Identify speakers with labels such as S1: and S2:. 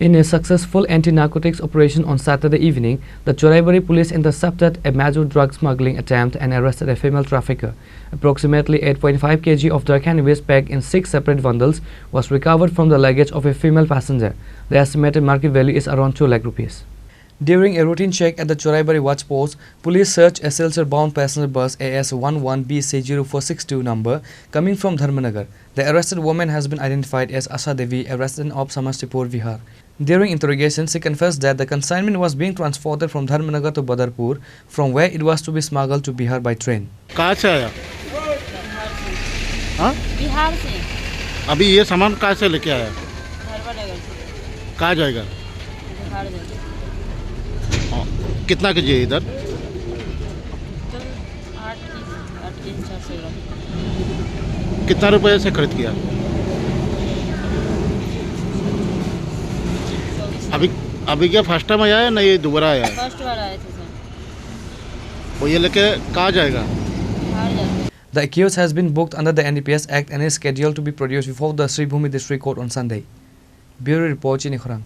S1: In a successful anti-narcotics operation on Saturday evening, the Churaibari Police intercepted a major drug smuggling attempt and arrested a female trafficker. Approximately 8.5 kg of the cannabis packed in 6 separate bundles was recovered from the luggage of a female passenger. The estimated market value is around 2 lakh rupees. During a routine check at the Churaibari watch post, police searched a Silchar-bound passenger bus AS11BC0462 number coming from Dharmanagar. The arrested woman has been identified as Asha Devi, a resident of Assam-Tripura, Bihar. During interrogation, she confessed that the consignment was being transported from Dharmanagar to Badarpur, from where it was to be smuggled to Bihar by train.
S2: कहाँ से आया? हाँ?
S3: बिहार से।
S2: अभी ये सामान कहाँ से लेके आया?
S3: धर्मनगर से।
S2: कहाँ जाएगा?
S3: बिहार जाएगा।
S2: कितना केजी है इधर?
S3: तो 8 400 ग्राम।
S2: कितना रुपए से खरीद किया? अभी क्या फर्स्ट टाइम आया है ना ये दोबारा आया है?
S3: फर्स्ट बार आए थे सर।
S2: वो ये लेके कहाँ जाएगा?
S3: बिहार जाएगा।
S1: The accused has been booked under the NDPS Act and is scheduled to be produced before the Sribhumi District Court on Sunday. Bureau Report, Chini, Khorang.